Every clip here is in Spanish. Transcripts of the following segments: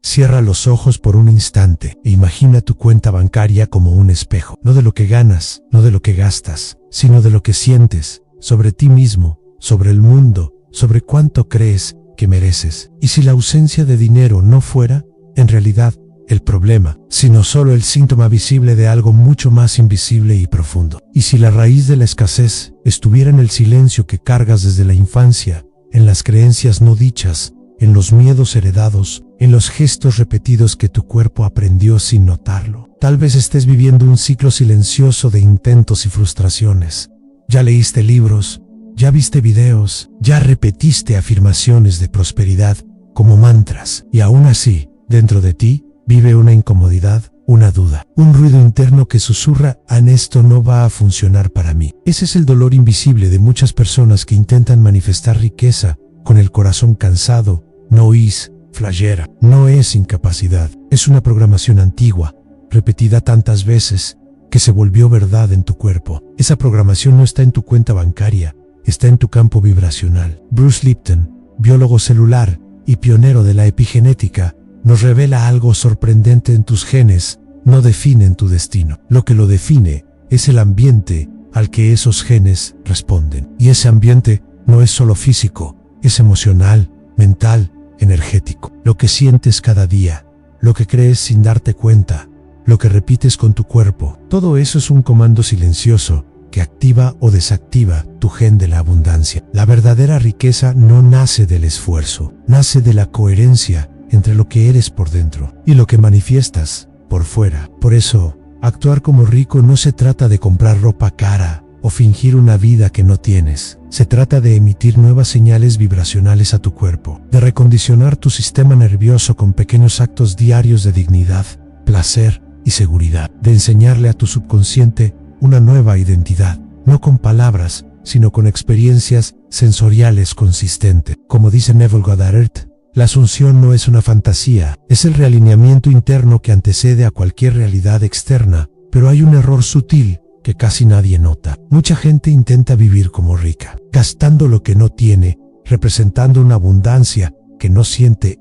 Cierra los ojos por un instante e imagina tu cuenta bancaria como un espejo, no de lo que ganas, no de lo que gastas, sino de lo que sientes sobre ti mismo, sobre el mundo, sobre cuánto crees que mereces. Y si la ausencia de dinero no fuera, en realidad, el problema, sino solo el síntoma visible de algo mucho más invisible y profundo. Y si la raíz de la escasez estuviera en el silencio que cargas desde la infancia, en las creencias no dichas, en los miedos heredados, en los gestos repetidos que tu cuerpo aprendió sin notarlo. Tal vez estés viviendo un ciclo silencioso de intentos y frustraciones. Ya leíste libros, ya viste videos, ya repetiste afirmaciones de prosperidad como mantras, y aún así, dentro de ti, vive una incomodidad, una duda, un ruido interno que susurra: esto no va a funcionar para mí. Ese es el dolor invisible de muchas personas que intentan manifestar riqueza con el corazón cansado. No es flashera, no es incapacidad, es una programación antigua, repetida tantas veces que se volvió verdad en tu cuerpo. Esa programación no está en tu cuenta bancaria, está en tu campo vibracional. Bruce Lipton, biólogo celular y pionero de la epigenética, nos revela algo sorprendente: en tus genes no definen tu destino. Lo que lo define es el ambiente al que esos genes responden. Y ese ambiente no es solo físico, es emocional, mental, energético. Lo que sientes cada día, lo que crees sin darte cuenta, lo que repites con tu cuerpo, todo eso es un comando silencioso que activa o desactiva tu gen de la abundancia. La verdadera riqueza no nace del esfuerzo, nace de la coherencia entre lo que eres por dentro y lo que manifiestas por fuera. Por eso, actuar como rico no se trata de comprar ropa cara o fingir una vida que no tienes. Se trata de emitir nuevas señales vibracionales a tu cuerpo, de recondicionar tu sistema nervioso con pequeños actos diarios de dignidad, placer y seguridad, de enseñarle a tu subconsciente una nueva identidad, no con palabras, sino con experiencias sensoriales consistentes. Como dice Neville Goddard, la asunción no es una fantasía, es el realineamiento interno que antecede a cualquier realidad externa, pero hay un error sutil que casi nadie nota. Mucha gente intenta vivir como rica, gastando lo que no tiene, representando una abundancia que no siente.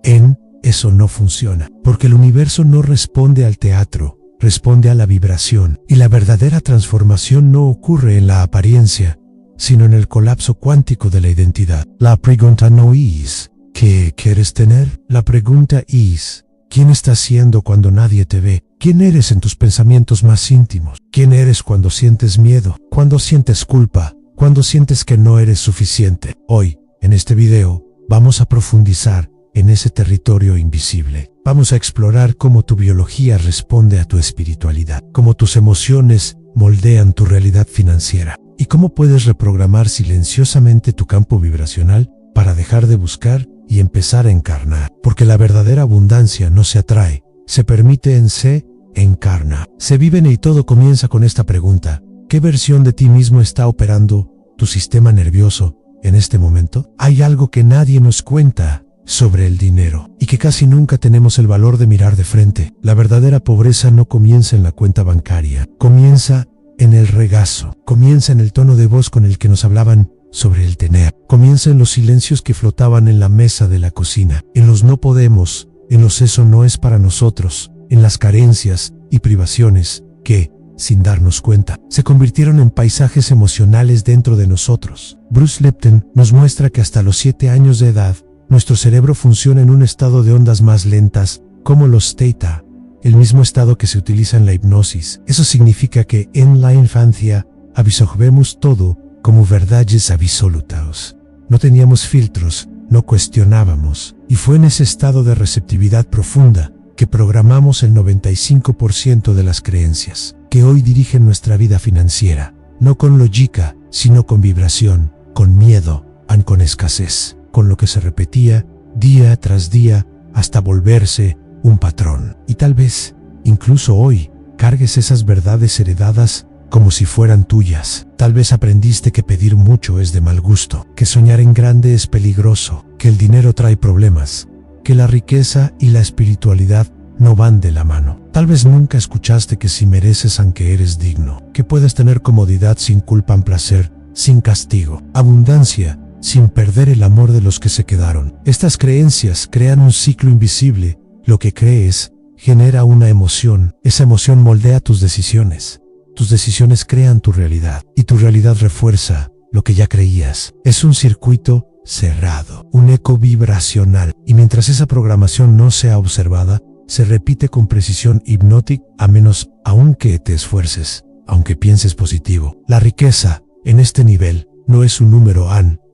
Eso no funciona, porque el universo no responde al teatro, responde a la vibración, y la verdadera transformación no ocurre en la apariencia, sino en el colapso cuántico de la identidad. La pregunta no es ¿qué quieres tener? La pregunta es ¿quién estás siendo cuando nadie te ve? ¿Quién eres en tus pensamientos más íntimos? ¿Quién eres cuando sientes miedo? ¿Cuando sientes culpa? ¿Cuando sientes que no eres suficiente? Hoy, en este video, vamos a profundizar en ese territorio invisible. Vamos a explorar cómo tu biología responde a tu espiritualidad, cómo tus emociones moldean tu realidad financiera y cómo puedes reprogramar silenciosamente tu campo vibracional para dejar de buscar y empezar a encarnar. Porque la verdadera abundancia no se atrae, se permite, se encarna. Se vive y todo comienza con esta pregunta: ¿qué versión de ti mismo está operando tu sistema nervioso en este momento? Hay algo que nadie nos cuenta sobre el dinero y que casi nunca tenemos el valor de mirar de frente. La verdadera pobreza no comienza en la cuenta bancaria, comienza en el regazo, comienza en el tono de voz con el que nos hablaban sobre el tener, comienza en los silencios que flotaban en la mesa de la cocina, en los no podemos, en los eso no es para nosotros, en las carencias y privaciones que, sin darnos cuenta, se convirtieron en paisajes emocionales dentro de nosotros. Bruce Lipton nos muestra que hasta los 7 años de edad, nuestro cerebro funciona en un estado de ondas más lentas, como los theta, el mismo estado que se utiliza en la hipnosis. Eso significa que en la infancia absorbemos todo como verdades absolutas. No teníamos filtros, no cuestionábamos, y fue en ese estado de receptividad profunda que programamos el 95% de las creencias que hoy dirigen nuestra vida financiera, no con lógica, sino con vibración, con miedo, con escasez, con lo que se repetía día tras día hasta volverse un patrón. Y tal vez, incluso hoy, cargues esas verdades heredadas como si fueran tuyas. Tal vez aprendiste que pedir mucho es de mal gusto, que soñar en grande es peligroso, que el dinero trae problemas, que la riqueza y la espiritualidad no van de la mano. Tal vez nunca escuchaste que si mereces aunque eres digno, que puedes tener comodidad sin culpa en placer, sin castigo, abundancia, sin perder el amor de los que se quedaron. Estas creencias crean un ciclo invisible Lo que crees genera una emoción. Esa emoción moldea tus decisiones. Tus decisiones crean tu realidad y tu realidad refuerza lo que ya creías. Es un circuito cerrado, un eco vibracional, y mientras esa programación no sea observada, se repite con precisión hipnótica, a menos aunque te esfuerces, aunque pienses positivo. La riqueza, en este nivel, no es un número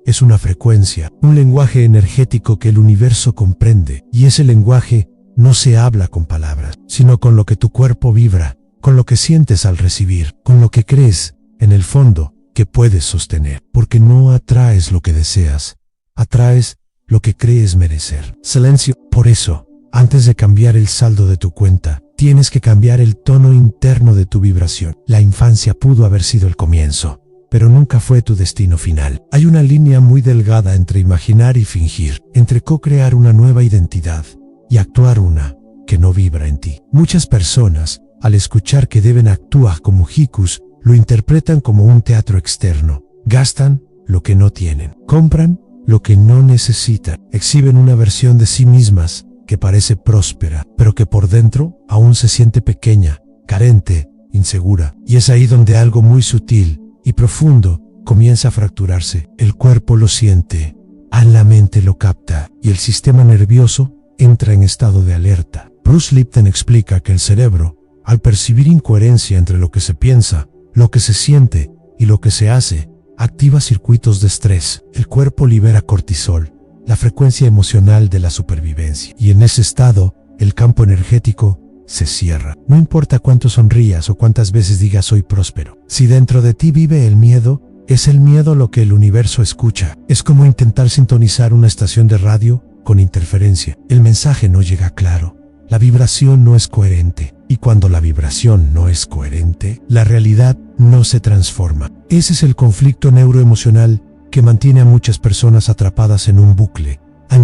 es una frecuencia, un lenguaje energético que el universo comprende, y ese lenguaje no se habla con palabras, sino con lo que tu cuerpo vibra, con lo que sientes al recibir, con lo que crees, en el fondo, que puedes sostener, porque no atraes lo que deseas, atraes lo que crees merecer. Silencio. Por eso, antes de cambiar el saldo de tu cuenta, tienes que cambiar el tono interno de tu vibración. La infancia pudo haber sido el comienzo, pero nunca fue tu destino final. Hay una línea muy delgada entre imaginar y fingir, entre co-crear una nueva identidad y actuar una que no vibra en ti. Muchas personas, al escuchar que deben actuar como jikus, lo interpretan como un teatro externo. Gastan lo que no tienen, compran lo que no necesitan, exhiben una versión de sí mismas que parece próspera, pero que por dentro aún se siente pequeña, carente, insegura. Y es ahí donde algo muy sutil y profundo comienza a fracturarse. El cuerpo lo siente, la mente lo capta y el sistema nervioso entra en estado de alerta. Bruce Lipton explica que el cerebro, al percibir incoherencia entre lo que se piensa, lo que se siente y lo que se hace, activa circuitos de estrés. El cuerpo libera cortisol, la frecuencia emocional de la supervivencia, y en ese estado, el campo energético se cierra. No importa cuánto sonrías o cuántas veces digas soy próspero. Si dentro de ti vive el miedo, es el miedo lo que el universo escucha. Es como intentar sintonizar una estación de radio con interferencia. El mensaje no llega claro. La vibración no es coherente. Y cuando la vibración no es coherente, la realidad no se transforma. Ese es el conflicto neuroemocional que mantiene a muchas personas atrapadas en un bucle.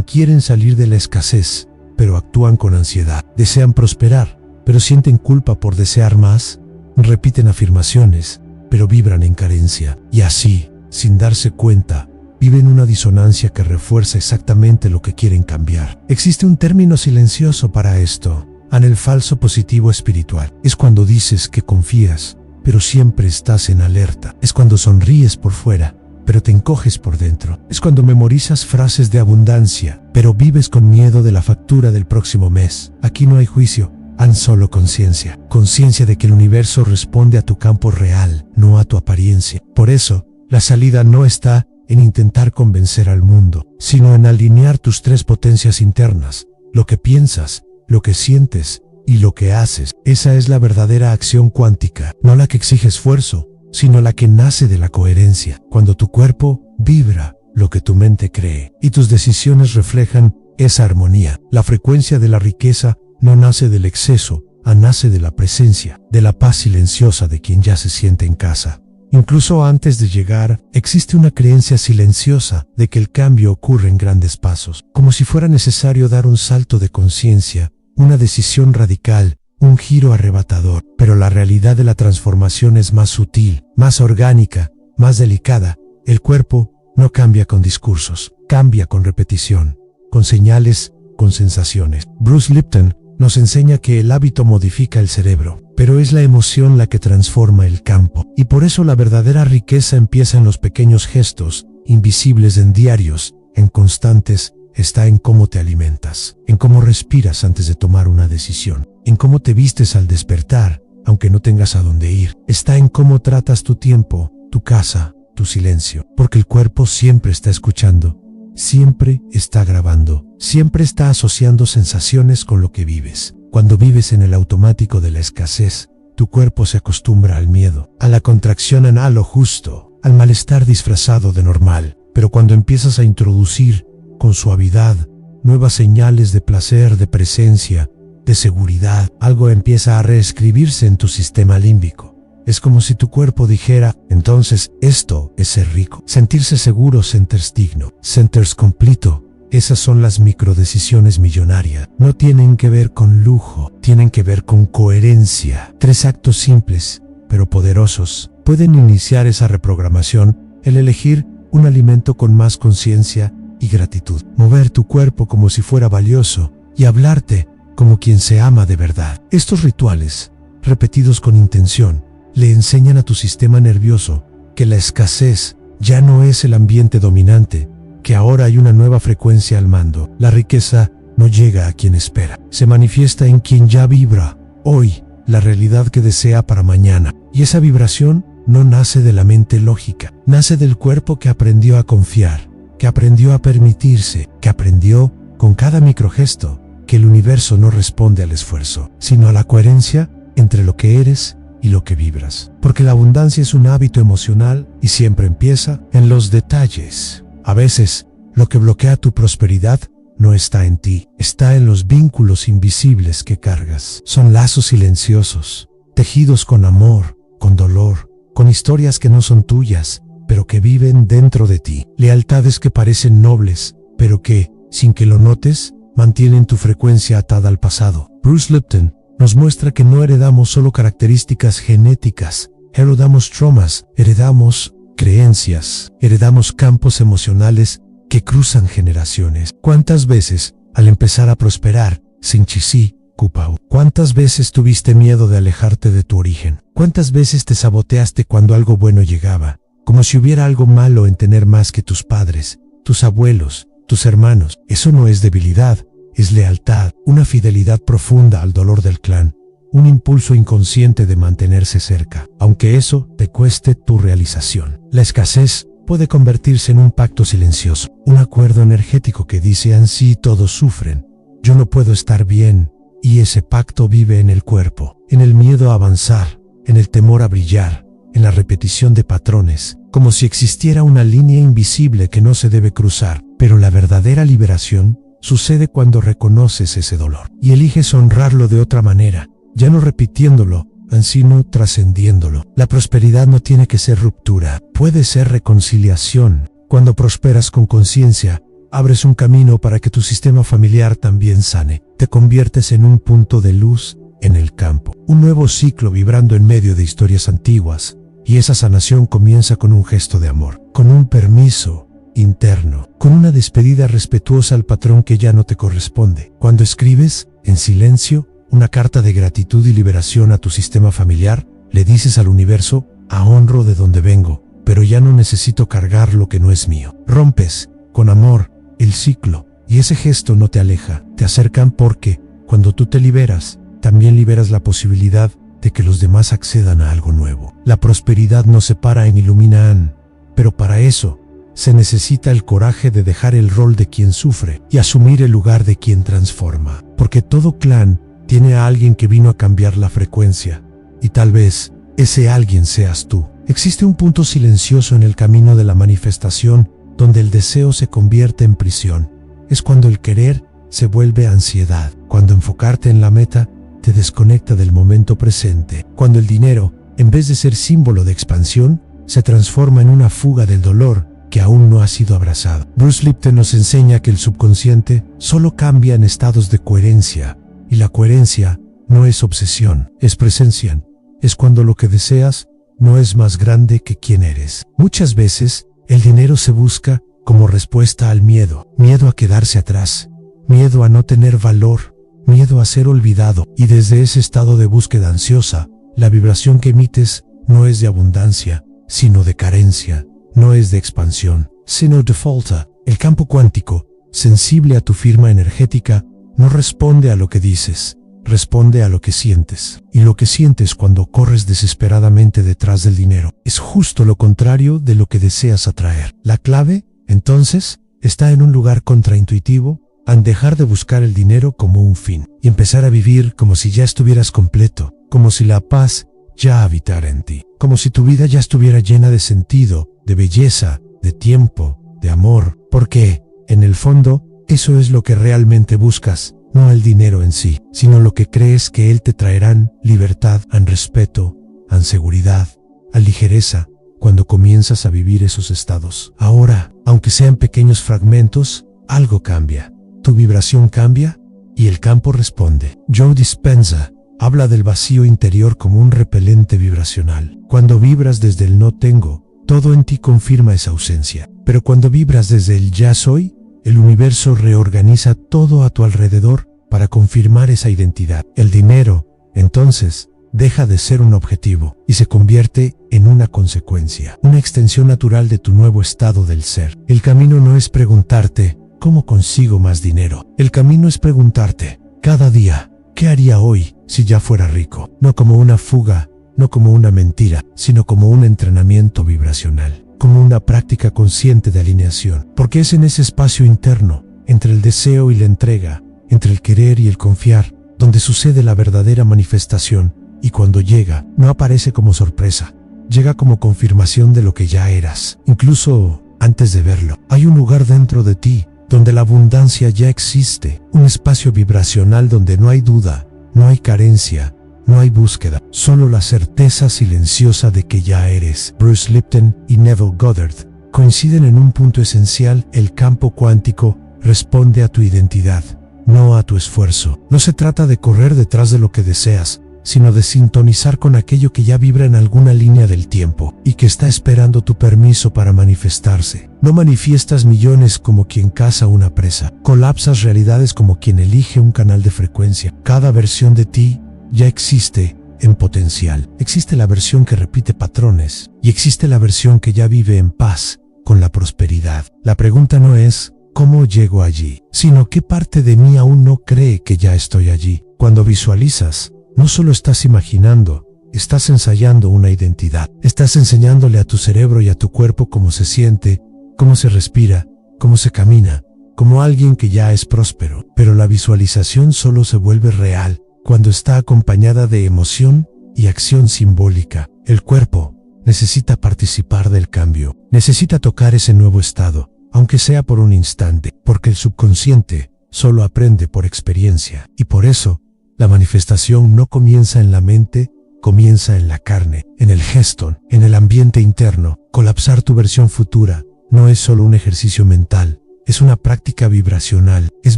Quieren salir de la escasez, pero actúan con ansiedad. Desean prosperar, pero sienten culpa por desear más. Repiten afirmaciones, pero vibran en carencia. Y así, sin darse cuenta, viven una disonancia que refuerza exactamente lo que quieren cambiar. Existe un término silencioso para esto: el falso positivo espiritual. Es cuando dices que confías, pero siempre estás en alerta. Es cuando sonríes por fuera, pero te encoges por dentro. Es cuando memorizas frases de abundancia, pero vives con miedo de la factura del próximo mes. Aquí no hay juicio, solo conciencia. Conciencia de que el universo responde a tu campo real, no a tu apariencia. Por eso, la salida no está en intentar convencer al mundo, sino en alinear tus tres potencias internas: lo que piensas, lo que sientes y lo que haces. Esa es la verdadera acción cuántica, no la que exige esfuerzo, sino la que nace de la coherencia. Cuando tu cuerpo vibra lo que tu mente cree y tus decisiones reflejan esa armonía, la frecuencia de la riqueza no nace del exceso, nace de la presencia, de la paz silenciosa de quien ya se siente en casa. Incluso antes de llegar, existe una creencia silenciosa de que el cambio ocurre en grandes pasos, como si fuera necesario dar un salto de conciencia, una decisión radical, un giro arrebatador. Pero la realidad de la transformación es más sutil, más orgánica, más delicada. El cuerpo no cambia con discursos, cambia con repetición, con señales, con sensaciones. Bruce Lipton nos enseña que el hábito modifica el cerebro, pero es la emoción la que transforma el campo. Y por eso la verdadera riqueza empieza en los pequeños gestos, invisibles en diarios, en constantes. Está en cómo te alimentas, en cómo respiras antes de tomar una decisión, en cómo te vistes al despertar, aunque no tengas a dónde ir. Está en cómo tratas tu tiempo, tu casa, tu silencio, porque el cuerpo siempre está escuchando, siempre está grabando, siempre está asociando sensaciones con lo que vives. Cuando vives en el automático de la escasez, tu cuerpo se acostumbra al miedo, a la contracción a lo justo, al malestar disfrazado de normal. Pero cuando empiezas a introducir con suavidad nuevas señales de placer, de presencia, de seguridad, algo empieza a reescribirse en tu sistema límbico. Es como si tu cuerpo dijera: entonces esto es ser rico. Sentirse seguro, centers digno, centers completo. Esas son las microdecisiones millonarias. No tienen que ver con lujo, tienen que ver con coherencia. 3 actos simples, pero poderosos, pueden iniciar esa reprogramación: el elegir un alimento con más conciencia y gratitud, mover tu cuerpo como si fuera valioso y hablarte como quien se ama de verdad. Estos rituales, repetidos con intención, le enseñan a tu sistema nervioso que la escasez ya no es el ambiente dominante, que ahora hay una nueva frecuencia al mando. La riqueza no llega a quien espera, se manifiesta en quien ya vibra hoy la realidad que desea para mañana. Y esa vibración no nace de la mente lógica, nace del cuerpo que aprendió a confiar, que aprendió a permitirse, que aprendió con cada microgesto que el universo no responde al esfuerzo, sino a la coherencia entre lo que eres y lo que vibras. Porque la abundancia es un hábito emocional y siempre empieza en los detalles. A veces, lo que bloquea tu prosperidad no está en ti, está en los vínculos invisibles que cargas. Son lazos silenciosos, tejidos con amor, con dolor, con historias que no son tuyas, pero que viven dentro de ti. Lealtades que parecen nobles, pero que, sin que lo notes, mantienen tu frecuencia atada al pasado. Bruce Lipton nos muestra que no heredamos solo características genéticas, heredamos traumas, heredamos creencias, heredamos campos emocionales que cruzan generaciones. ¿Cuántas veces, al empezar a prosperar, Sinchisi, Kupau? ¿Cuántas veces tuviste miedo de alejarte de tu origen? ¿Cuántas veces te saboteaste cuando algo bueno llegaba? Como si hubiera algo malo en tener más que tus padres, tus abuelos, tus hermanos. Eso no es debilidad, es lealtad, una fidelidad profunda al dolor del clan, un impulso inconsciente de mantenerse cerca, aunque eso te cueste tu realización. La escasez puede convertirse en un pacto silencioso, un acuerdo energético que dice así todos sufren, yo no puedo estar bien, y ese pacto vive en el cuerpo, en el miedo a avanzar, en el temor a brillar, en la repetición de patrones, como si existiera una línea invisible que no se debe cruzar. Pero la verdadera liberación sucede cuando reconoces ese dolor y eliges honrarlo de otra manera, ya no repitiéndolo, sino trascendiéndolo. La prosperidad no tiene que ser ruptura, puede ser reconciliación. Cuando prosperas con conciencia, abres un camino para que tu sistema familiar también sane. Te conviertes en un punto de luz en el campo, un nuevo ciclo vibrando en medio de historias antiguas, y esa sanación comienza con un gesto de amor, con un permiso interno, con una despedida respetuosa al patrón que ya no te corresponde. Cuando escribes, en silencio, una carta de gratitud y liberación a tu sistema familiar, le dices al universo, honro de donde vengo, pero ya no necesito cargar lo que no es mío. Rompes, con amor, el ciclo, y ese gesto no te aleja, te acercan porque, cuando tú te liberas, también liberas la posibilidad de que los demás accedan a algo nuevo. La prosperidad nos separa en Iluminan, pero para eso, se necesita el coraje de dejar el rol de quien sufre y asumir el lugar de quien transforma. Porque todo clan tiene a alguien que vino a cambiar la frecuencia, y tal vez ese alguien seas tú. Existe un punto silencioso en el camino de la manifestación donde el deseo se convierte en prisión. Es cuando el querer se vuelve ansiedad, cuando enfocarte en la meta te desconecta del momento presente, cuando el dinero, en vez de ser símbolo de expansión, se transforma en una fuga del dolor que aún no ha sido abrazado. Bruce Lipton nos enseña que el subconsciente solo cambia en estados de coherencia, y la coherencia no es obsesión, es presencia. Es cuando lo que deseas no es más grande que quien eres. Muchas veces, el dinero se busca como respuesta al miedo, miedo a quedarse atrás, miedo a no tener valor, miedo a ser olvidado, y desde ese estado de búsqueda ansiosa, la vibración que emites no es de abundancia, sino de carencia. No es de expansión, sino de falta. El campo cuántico, sensible a tu firma energética, no responde a lo que dices, responde a lo que sientes. Y lo que sientes cuando corres desesperadamente detrás del dinero es justo lo contrario de lo que deseas atraer. La clave, entonces, está en un lugar contraintuitivo, en dejar de buscar el dinero como un fin y empezar a vivir como si ya estuvieras completo, como si la paz ya habitara en ti, como si tu vida ya estuviera llena de sentido, de belleza, de tiempo, de amor, porque, en el fondo, eso es lo que realmente buscas, no el dinero en sí, sino lo que crees que él te traerán: libertad, respeto, seguridad, ligereza, cuando comienzas a vivir esos estados. Ahora, aunque sean pequeños fragmentos, algo cambia, tu vibración cambia, y el campo responde. Joe Dispenza habla del vacío interior como un repelente vibracional. Cuando vibras desde el no tengo, todo en ti confirma esa ausencia. Pero cuando vibras desde el ya soy, el universo reorganiza todo a tu alrededor para confirmar esa identidad. El dinero, entonces, deja de ser un objetivo y se convierte en una consecuencia, una extensión natural de tu nuevo estado del ser. El camino no es preguntarte, ¿cómo consigo más dinero? El camino es preguntarte, cada día, ¿qué haría hoy si ya fuera rico? No como una fuga, no como una mentira, sino como un entrenamiento vibracional, como una práctica consciente de alineación, porque es en ese espacio interno, entre el deseo y la entrega, entre el querer y el confiar, donde sucede la verdadera manifestación, y cuando llega, no aparece como sorpresa, llega como confirmación de lo que ya eras, incluso antes de verlo. Hay un lugar dentro de ti, donde la abundancia ya existe, un espacio vibracional donde no hay duda, no hay carencia, no hay búsqueda, solo la certeza silenciosa de que ya eres. Bruce Lipton y Neville Goddard coinciden en un punto esencial: el campo cuántico responde a tu identidad, no a tu esfuerzo. No se trata de correr detrás de lo que deseas, sino de sintonizar con aquello que ya vibra en alguna línea del tiempo y que está esperando tu permiso para manifestarse. No manifiestas millones como quien caza una presa, colapsas realidades como quien elige un canal de frecuencia. Cada versión de ti ya existe en potencial. Existe la versión que repite patrones y existe la versión que ya vive en paz con la prosperidad. La pregunta no es ¿cómo llego allí?, sino ¿qué parte de mí aún no cree que ya estoy allí? Cuando visualizas, no solo estás imaginando, estás ensayando una identidad. Estás enseñándole a tu cerebro y a tu cuerpo cómo se siente, cómo se respira, cómo se camina, como alguien que ya es próspero. Pero la visualización solo se vuelve real cuando está acompañada de emoción y acción simbólica. El cuerpo necesita participar del cambio, necesita tocar ese nuevo estado, aunque sea por un instante, porque el subconsciente solo aprende por experiencia. Y por eso, la manifestación no comienza en la mente, comienza en la carne, en el gesto, en el ambiente interno. Colapsar tu versión futura no es solo un ejercicio mental, es una práctica vibracional. Es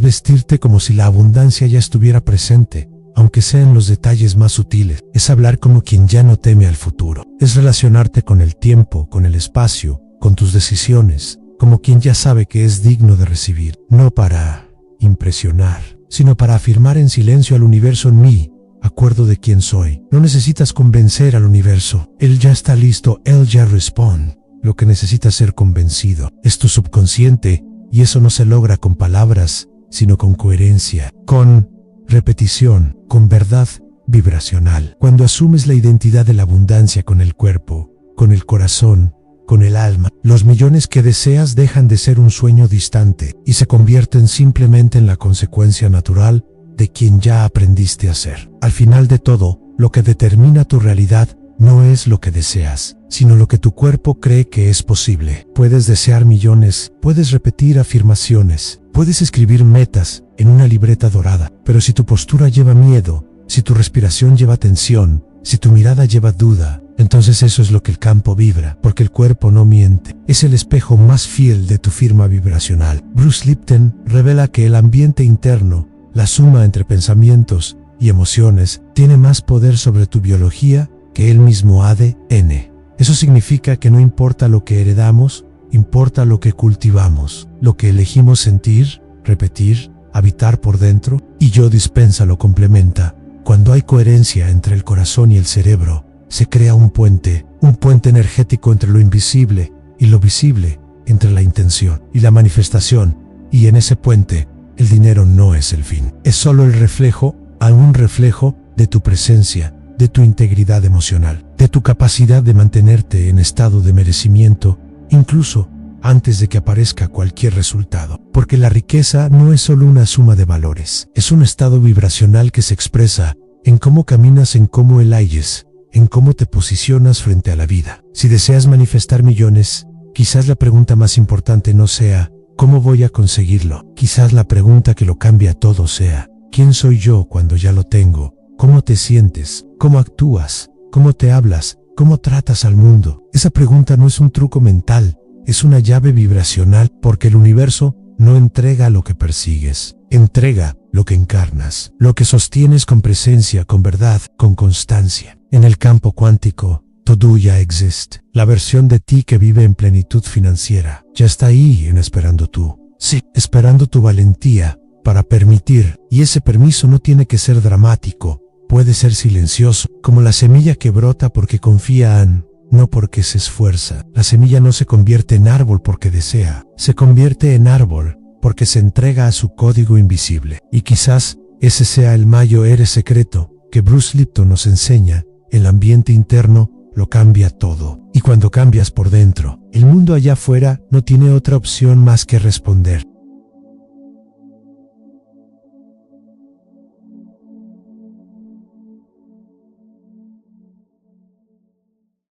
vestirte como si la abundancia ya estuviera presente, aunque sea en los detalles más sutiles. Es hablar como quien ya no teme al futuro. Es relacionarte con el tiempo, con el espacio, con tus decisiones, como quien ya sabe que es digno de recibir, no para impresionar, sino para afirmar en silencio al universo: en mí, acuerdo de quién soy. No necesitas convencer al universo, él ya está listo, él ya responde. Lo que necesitas ser convencido es tu subconsciente, y eso no se logra con palabras, sino con coherencia, con repetición, con verdad vibracional. Cuando asumes la identidad de la abundancia con el cuerpo, con el corazón, con el alma, los millones que deseas dejan de ser un sueño distante y se convierten simplemente en la consecuencia natural de quien ya aprendiste a ser. Al final de todo, lo que determina tu realidad no es lo que deseas, sino lo que tu cuerpo cree que es posible. Puedes desear millones, puedes repetir afirmaciones, puedes escribir metas en una libreta dorada, pero si tu postura lleva miedo, si tu respiración lleva tensión, si tu mirada lleva duda, entonces eso es lo que el campo vibra, porque el cuerpo no miente. Es el espejo más fiel de tu firma vibracional. Bruce Lipton revela que el ambiente interno, la suma entre pensamientos y emociones, tiene más poder sobre tu biología que el mismo ADN. Eso significa que no importa lo que heredamos, importa lo que cultivamos, lo que elegimos sentir, repetir, habitar por dentro. Y Joe Dispenza lo complementa: cuando hay coherencia entre el corazón y el cerebro, se crea un puente energético entre lo invisible y lo visible, entre la intención y la manifestación. Y en ese puente, el dinero no es el fin, es solo el reflejo, un reflejo de tu presencia, de tu integridad emocional, de tu capacidad de mantenerte en estado de merecimiento, incluso antes de que aparezca cualquier resultado. Porque la riqueza no es solo una suma de valores, es un estado vibracional que se expresa en cómo caminas, en cómo eliges, en cómo te posicionas frente a la vida. Si deseas manifestar millones, quizás la pregunta más importante no sea ¿cómo voy a conseguirlo? Quizás la pregunta que lo cambia todo sea ¿quién soy yo cuando ya lo tengo? ¿Cómo te sientes? ¿Cómo actúas? ¿Cómo te hablas? ¿Cómo tratas al mundo? Esa pregunta no es un truco mental, es una llave vibracional, porque el universo no entrega lo que persigues, entrega lo que encarnas, lo que sostienes con presencia, con verdad, con constancia. En el campo cuántico, todo ya existe. La versión de ti que vive en plenitud financiera ya está ahí esperando tú. Sí, esperando tu valentía para permitir, y ese permiso no tiene que ser dramático, puede ser silencioso, como la semilla que brota porque confía no porque se esfuerza. La semilla no se convierte en árbol porque desea, se convierte en árbol porque se entrega a su código invisible. Y quizás ese sea el mayor secreto que Bruce Lipton nos enseña: el ambiente interno lo cambia todo. Y cuando cambias por dentro, el mundo allá afuera no tiene otra opción más que responder.